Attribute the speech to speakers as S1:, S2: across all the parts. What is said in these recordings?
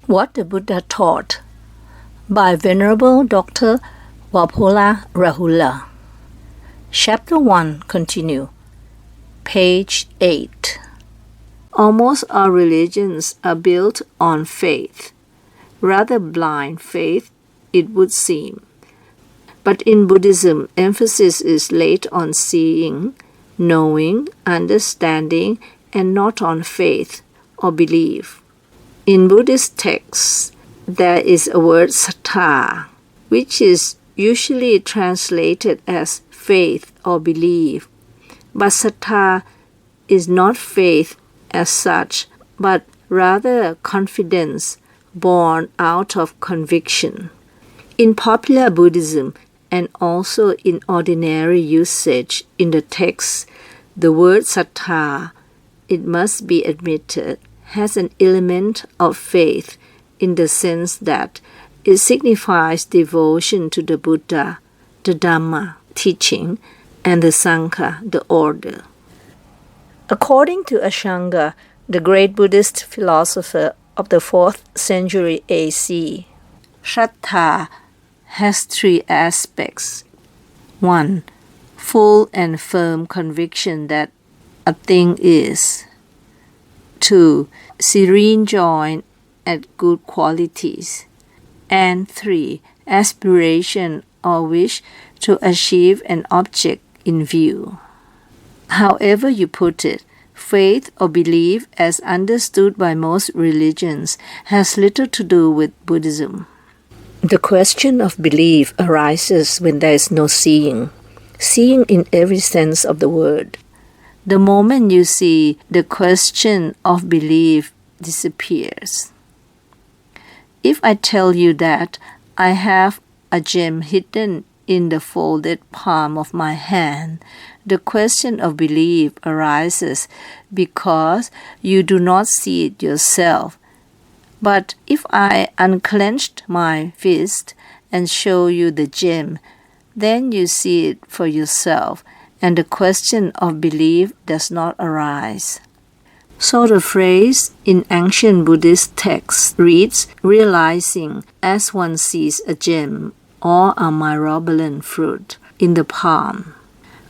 S1: What the Buddha Taught by Venerable Dr. Walpola Rahula. Chapter 1 continue. Page 8. Almost all religions are built on faith, rather blind faith it would seem. But in Buddhism, emphasis is laid on seeing, knowing, understanding, and not on faith or belief. In Buddhist texts, there is a word saddhā, which is usually translated as faith or belief. But saddhā is not faith as such, but rather confidence born out of conviction. In popular Buddhism and also in ordinary usage in the text, the word saddhā, it must be admitted, has an element of faith in the sense that it signifies devotion to the Buddha, the Dhamma, teaching, and the Sangha, the order. According to Asanga, the great Buddhist philosopher of the 4th century AC, śraddhā has 3 aspects. 1. Full and firm conviction that a thing is. 2. Serene joy at good qualities. And 3. Aspiration or wish to achieve an object in view. However you put it, faith or belief as understood by most religions has little to do with Buddhism. The question of belief arises when there is no seeing in every sense of the word. The moment you see, the question of belief disappears. If I tell you that I have a gem hidden in the folded palm of my hand, the question of belief arises because you do not see it yourself. But if I unclenched my fist and show you the gem, then you see it for yourself, and the question of belief does not arise. So the phrase in ancient Buddhist texts reads, realizing as one sees a gem or a myrobalan fruit in the palm.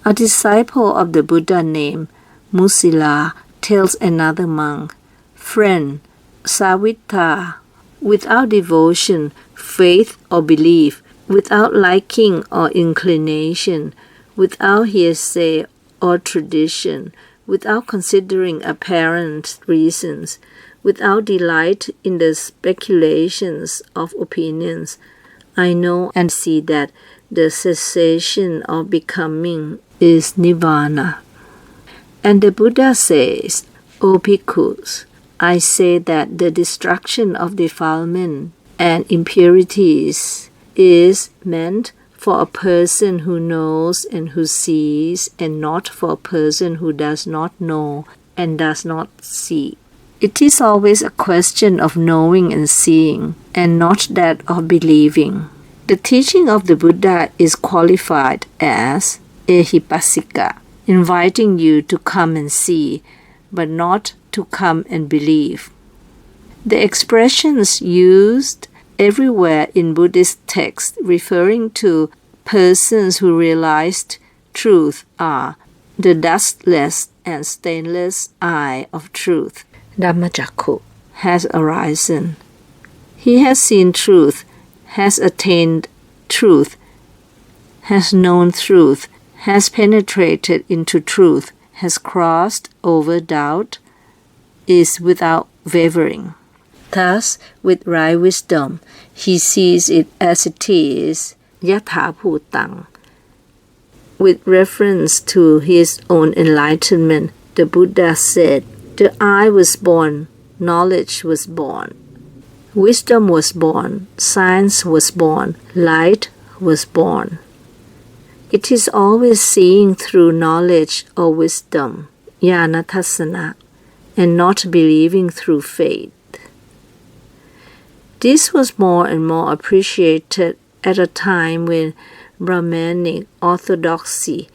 S1: A disciple of the Buddha named Musila tells another monk, friend, Savitta, without devotion, faith or belief, without liking or inclination, without hearsay or tradition, without considering apparent reasons, without delight in the speculations of opinions, I know and see that the cessation of becoming is nirvana. And the Buddha says, O bhikkhus, I say that the destruction of defilement and impurities is meant for a person who knows and who sees, and not for a person who does not know and does not see. It is always a question of knowing and seeing, and not that of believing. The teaching of the Buddha is qualified as ehipasika, inviting you to come and see, but not to come and believe. The expressions used everywhere in Buddhist texts referring to persons who realized truth are the dustless and stainless eye of truth, Dhammacakkhu, has arisen. He has seen truth, has attained truth, has known truth, has penetrated into truth, has crossed over doubt, is without wavering. Thus, with right wisdom, he sees it as it is, yatha bhutang. With reference to his own enlightenment, the Buddha said, the I was born, knowledge was born, wisdom was born, science was born, light was born. It is always seeing through knowledge or wisdom, gnānatasana, and not believing through faith. This was more and more appreciated at a time when Brahmanic orthodoxy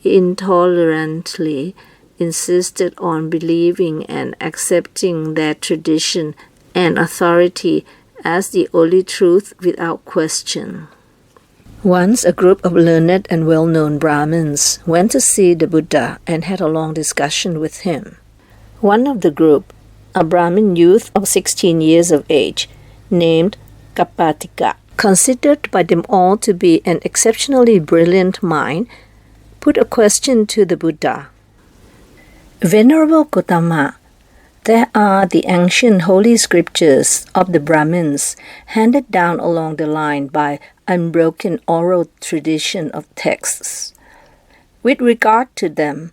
S1: intolerantly insisted on believing and accepting their tradition and authority as the only truth without question. Once a group of learned and well-known Brahmins went to see the Buddha and had a long discussion with him. One of the group, a Brahmin youth of 16 years of age, named Kappatika, considered by them all to be an exceptionally brilliant mind, put a question to the Buddha. Venerable Gautama, there are the ancient holy scriptures of the Brahmins handed down along the line by unbroken oral tradition of texts. With regard to them,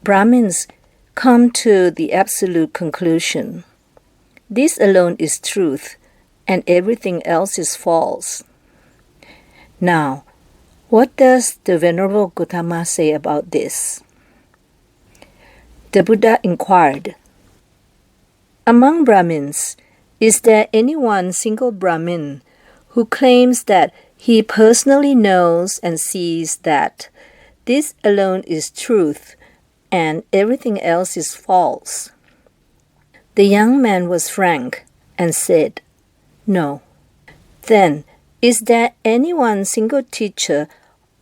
S1: Brahmins come to the absolute conclusion. This alone is truth, and everything else is false. Now, what does the Venerable Gautama say about this? The Buddha inquired, among Brahmins, is there any one single Brahmin who claims that he personally knows and sees that this alone is truth and everything else is false? The young man was frank and said, no. Then, is there any one single teacher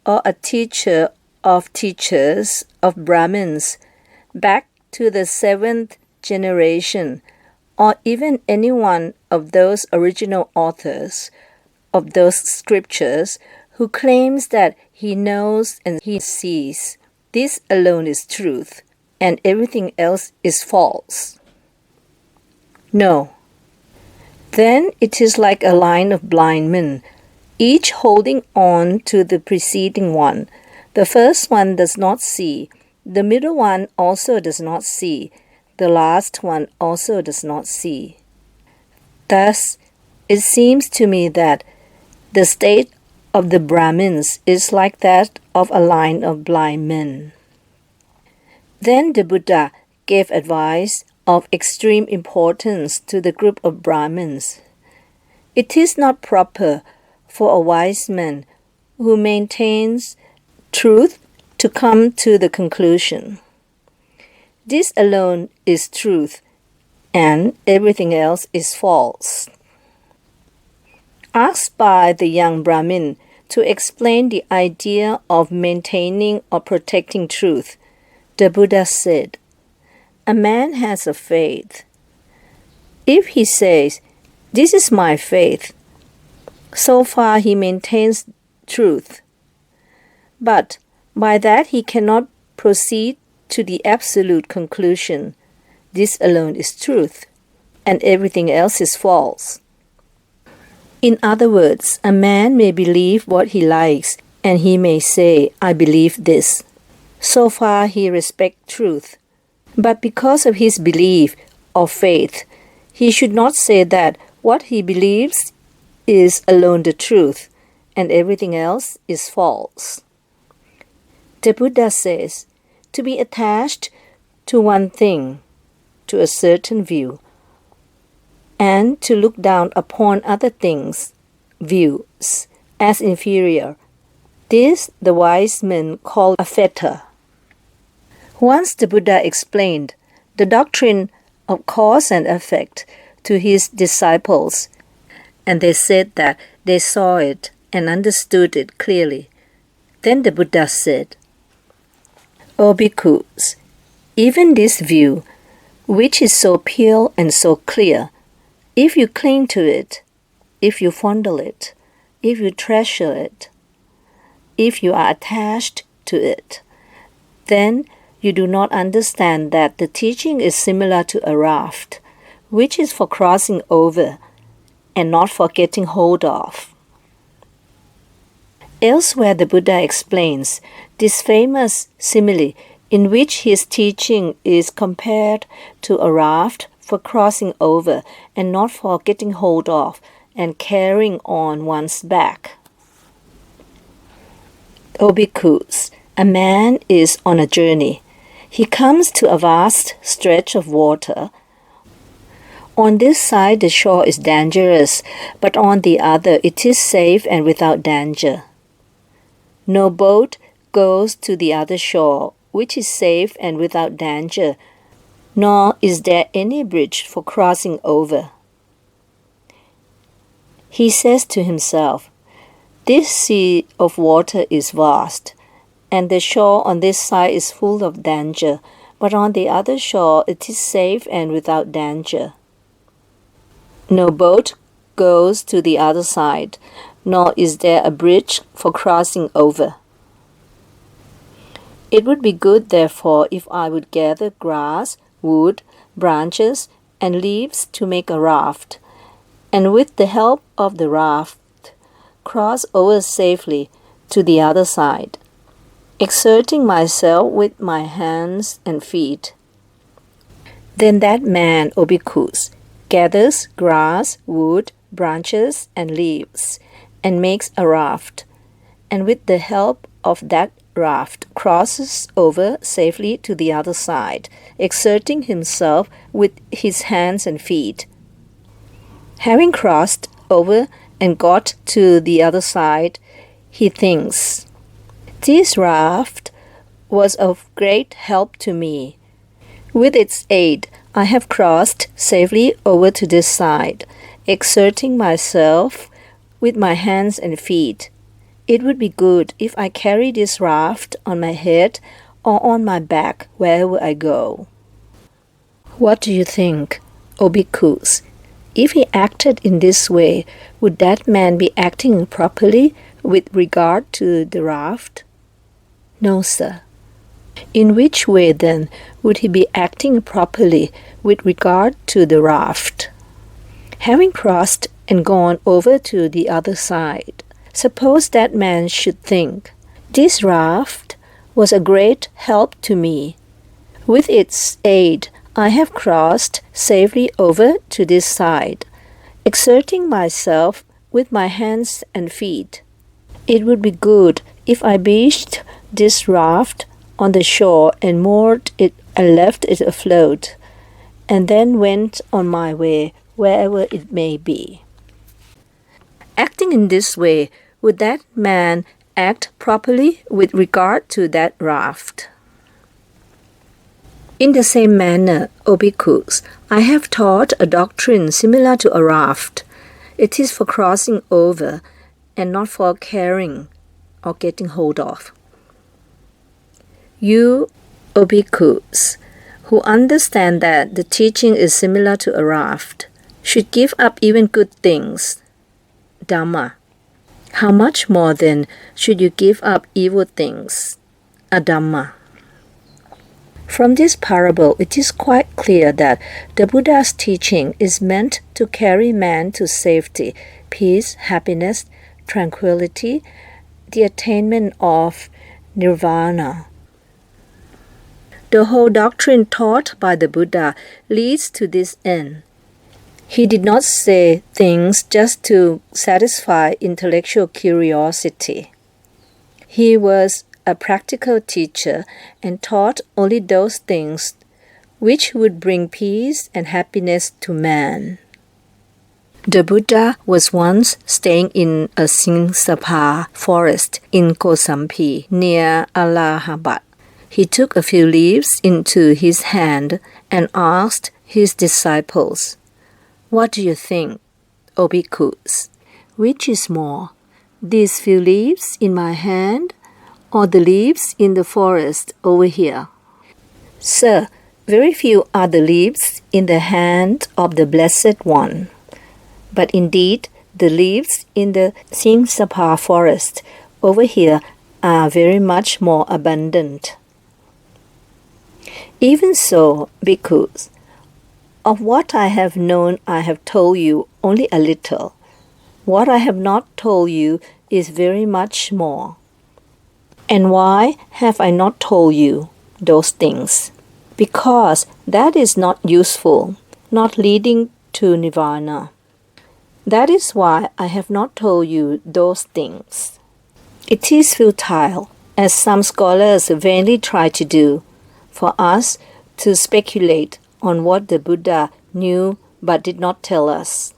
S1: or a teacher of teachers of Brahmins back to the 7th generation, or even any one of those original authors of those scriptures who claims that he knows and he sees this alone is truth and everything else is false? No. Then it is like a line of blind men, each holding on to the preceding one. The first one does not see, the middle one also does not see, the last one also does not see. Thus, it seems to me that the state of the Brahmins is like that of a line of blind men. Then the Buddha gave advice of extreme importance to the group of Brahmins. It is not proper for a wise man who maintains truth to come to the conclusion, this alone is truth, and everything else is false. Asked by the young Brahmin to explain the idea of maintaining or protecting truth, the Buddha said, a man has a faith. If he says, this is my faith, so far he maintains truth. But by that he cannot proceed to the absolute conclusion, this alone is truth, and everything else is false. In other words, a man may believe what he likes, and he may say, I believe this. So far he respects truth. But because of his belief or faith, he should not say that what he believes is alone the truth, and everything else is false. The Buddha says, to be attached to one thing, to a certain view, and to look down upon other things, views, as inferior, this the wise men call a fetter. Once the Buddha explained the doctrine of cause and effect to his disciples, and they said that they saw it and understood it clearly. Then the Buddha said, O bhikkhus, even this view, which is so pure and so clear, if you cling to it, if you fondle it, if you treasure it, if you are attached to it, then you do not understand that the teaching is similar to a raft, which is for crossing over and not for getting hold of. Elsewhere, the Buddha explains this famous simile in which his teaching is compared to a raft for crossing over and not for getting hold of and carrying on one's back. O bhikkhus, a man is on a journey. He comes to a vast stretch of water. On this side the shore is dangerous, but on the other it is safe and without danger. No boat goes to the other shore, which is safe and without danger, nor is there any bridge for crossing over. He says to himself, "This sea of water is vast, and the shore on this side is full of danger, but on the other shore it is safe and without danger. No boat goes to the other side, nor is there a bridge for crossing over. It would be good, therefore, if I would gather grass, wood, branches, and leaves to make a raft, and with the help of the raft, cross over safely to the other side, exerting myself with my hands and feet." Then that man, O bhikkhus, gathers grass, wood, branches, and leaves, and makes a raft, and with the help of that raft crosses over safely to the other side, exerting himself with his hands and feet. Having crossed over and got to the other side, he thinks, "This raft was of great help to me. With its aid, I have crossed safely over to this side, exerting myself with my hands and feet. It would be good if I carry this raft on my head or on my back wherever I go." What do you think, O bhikkhus? If he acted in this way, would that man be acting properly with regard to the raft? No, sir. In which way, then, would he be acting properly with regard to the raft? Having crossed and gone over to the other side, suppose that man should think, "This raft was a great help to me. With its aid, I have crossed safely over to this side, exerting myself with my hands and feet. It would be good if I beached this raft on the shore and moored it and left it afloat, and then went on my way wherever it may be." Acting in this way, would that man act properly with regard to that raft? In the same manner, O bhikkhus, I have taught a doctrine similar to a raft. It is for crossing over and not for carrying or getting hold of. You, O bhikkhus, who understand that the teaching is similar to a raft, should give up even good things, Dhamma. How much more then should you give up evil things, adhamma? From this parable, it is quite clear that the Buddha's teaching is meant to carry man to safety, peace, happiness, tranquility, the attainment of nirvana. The whole doctrine taught by the Buddha leads to this end. He did not say things just to satisfy intellectual curiosity. He was a practical teacher and taught only those things which would bring peace and happiness to man. The Buddha was once staying in a singsapha forest in Kosampi near Allahabad. He took a few leaves into his hand and asked his disciples, "What do you think, O bhikkhus? Which is more, these few leaves in my hand or the leaves in the forest over here?" "Sir, very few are the leaves in the hand of the Blessed One. But indeed, the leaves in the Singsapha forest over here are very much more abundant." Even so, bhikkhus, of what I have known I have told you only a little. What I have not told you is very much more. And why have I not told you those things? Because that is not useful, not leading to nirvana. That is why I have not told you those things. It is futile, as some scholars vainly try to do, for us to speculate on what the Buddha knew but did not tell us.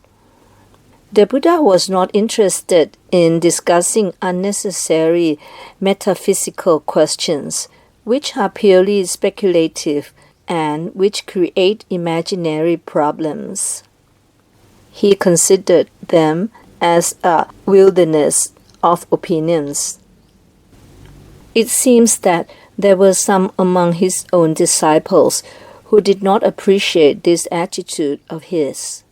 S1: The Buddha was not interested in discussing unnecessary metaphysical questions, which are purely speculative and which create imaginary problems. He considered them as a wilderness of opinions. It seems that there were some among his own disciples who did not appreciate this attitude of his.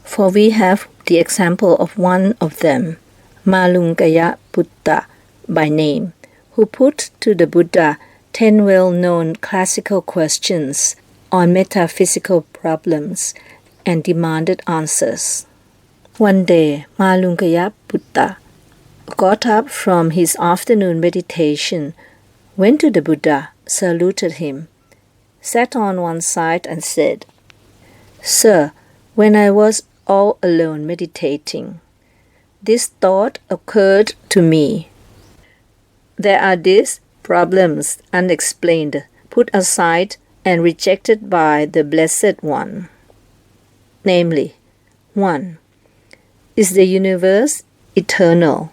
S1: For we have the example of one of them, Malunkyaputta by name, who put to the Buddha 10 well-known classical questions on metaphysical problems and demanded answers. One day, Malunkyaputta got up from his afternoon meditation, went to the Buddha, saluted him, sat on one side and said, "Sir, when I was all alone meditating, this thought occurred to me. There are these problems unexplained, put aside and rejected by the Blessed One. Namely, 1. Is the universe eternal?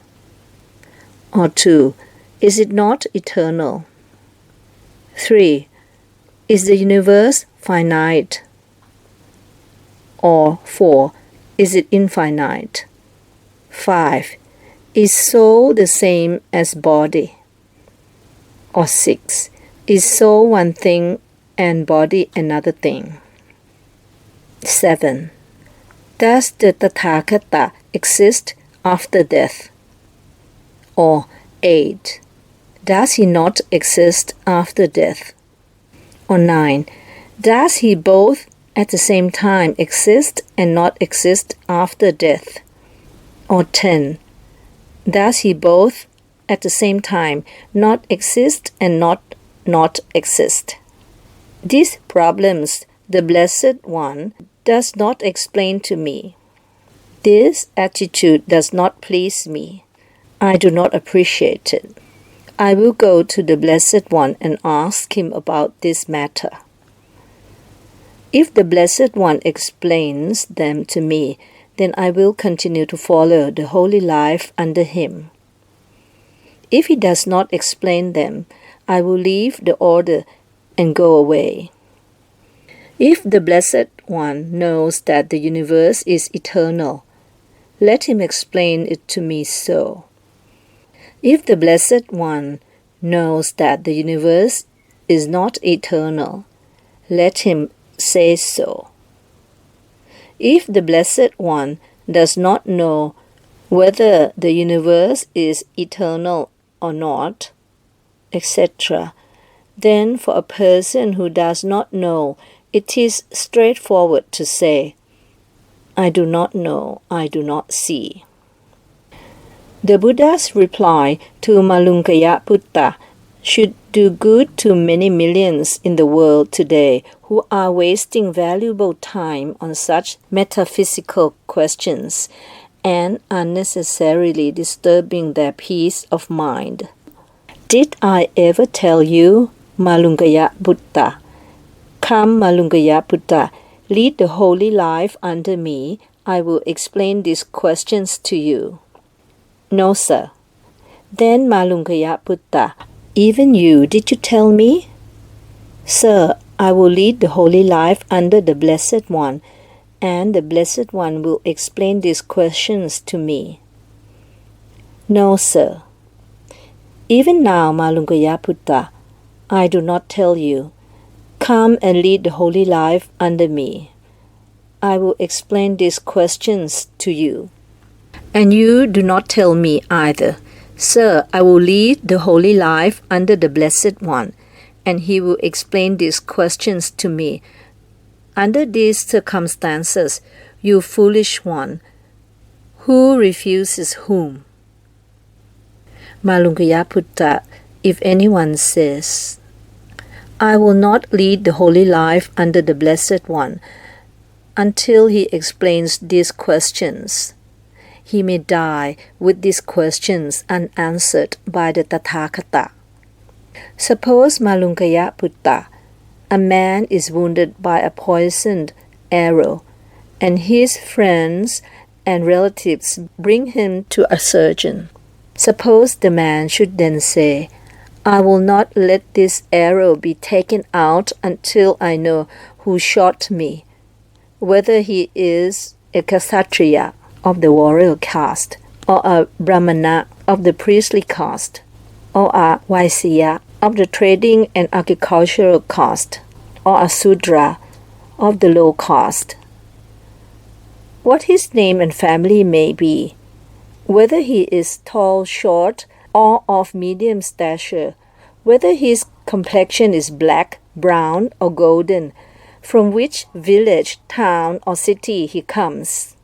S1: Or 2. Is it not eternal? 3. Is the universe finite? Or 4. Is it infinite? 5. Is soul the same as body? Or 6. Is soul one thing and body another thing? 7. Does the Tathagata exist after death? Or 8. Does he not exist after death? Or 9. Does he both at the same time exist and not exist after death? Or 10. Does he both at the same time not exist and not exist? These problems the Blessed One does not explain to me. This attitude does not please me. I do not appreciate it. I will go to the Blessed One and ask him about this matter. If the Blessed One explains them to me, then I will continue to follow the holy life under him. If he does not explain them, I will leave the order and go away. If the Blessed One knows that the universe is eternal, let him explain it to me so. If the Blessed One knows that the universe is not eternal, let him say so. If the Blessed One does not know whether the universe is eternal or not, etc., then for a person who does not know, it is straightforward to say, I do not know, I do not see. The Buddha's reply to Malunkyaputta should do good to many millions in the world today who are wasting valuable time on such metaphysical questions and unnecessarily disturbing their peace of mind. Did I ever tell you, Malunkyaputta? Come, Malunkyaputta, lead the holy life under me. I will explain these questions to you. No, sir. Then Malunkyaputta, even you, did you tell me? Sir, I will lead the holy life under the Blessed One, and the Blessed One will explain these questions to me. No, sir. Even now, Malunkyaputta, I do not tell you. Come and lead the holy life under me. I will explain these questions to you. And you do not tell me either. Sir, I will lead the holy life under the Blessed One, and he will explain these questions to me. Under these circumstances, you foolish one, who refuses whom? Malunkyaputta, if anyone says, I will not lead the holy life under the Blessed One until he explains these questions, he may die with these questions unanswered by the Tathagata. Suppose, Malunkyaputta, a man is wounded by a poisoned arrow, and his friends and relatives bring him to a surgeon. Suppose the man should then say, I will not let this arrow be taken out until I know who shot me, whether he is a Kshatriya of the warrior caste, or a Brahmana of the priestly caste, or a Vaisya of the trading and agricultural caste, or a Sudra of the low caste. What his name and family may be, whether he is tall, short, or of medium stature, whether his complexion is black, brown, or golden, from which village, town, or city he comes.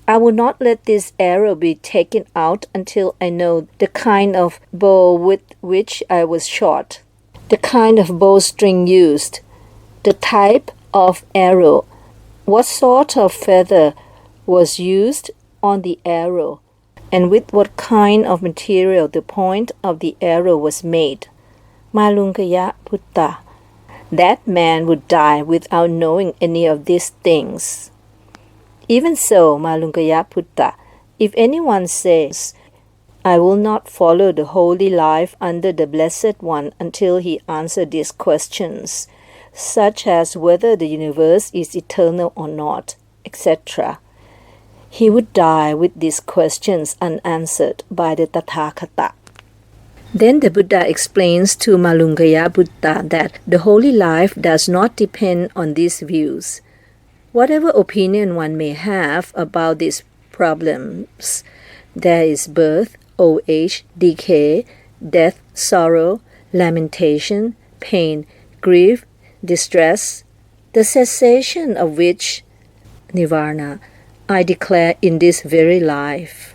S1: I will not let this arrow be taken out until I know the kind of bow with which I was shot, the kind of bowstring used, the type of arrow, what sort of feather was used on the arrow, and with what kind of material the point of the arrow was made. Malunkyaputta. That man would die without knowing any of these things. Even so, Malunkyaputta, if anyone says, I will not follow the holy life under the Blessed One until he answers these questions, such as whether the universe is eternal or not, etc., he would die with these questions unanswered by the Tathagata. Then the Buddha explains to Malunkyaputta that the holy life does not depend on these views. Whatever opinion one may have about these problems, there is birth, old age, decay, death, sorrow, lamentation, pain, grief, distress, the cessation of which, nirvana, I declare in this very life.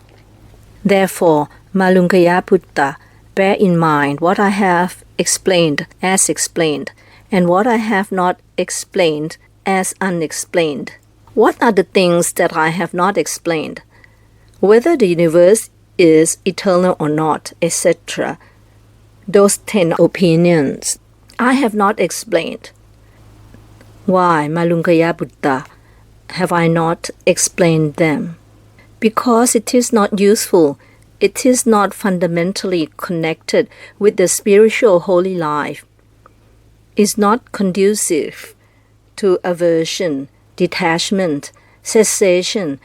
S1: Therefore, Malunkyaputta, bear in mind what I have explained as explained, and what I have not explained as unexplained. What are the things that I have not explained? Whether the universe is eternal or not, etc. Those 10 opinions I have not explained. Why, Malunkyaputta, have I not explained them? Because it is not useful. It is not fundamentally connected with the spiritual holy life. It is not conducive to aversion, detachment, cessation,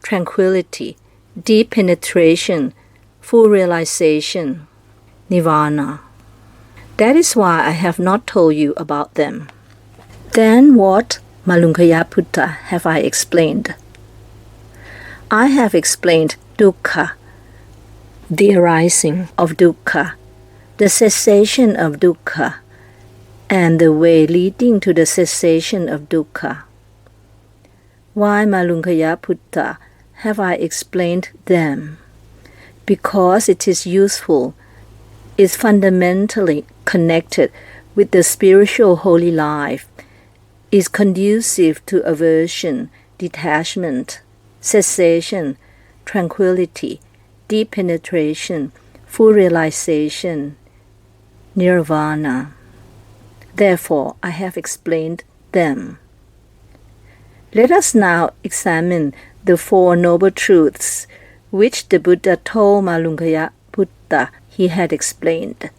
S1: tranquility, deep penetration, full realization, nirvana. That is why I have not told you about them. Then what, Malunkyaputta, have I explained? I have explained dukkha, the arising of dukkha, the cessation of dukkha, and the way leading to the cessation of dukkha. Why, Malunkyaputta, have I explained them? Because it is useful, is fundamentally connected with the spiritual holy life, is conducive to aversion, detachment, cessation, tranquility, deep penetration, full realization, nirvana. Therefore, I have explained them. Let us now examine the 4 noble truths which the Buddha told Malunkyaputta he had explained.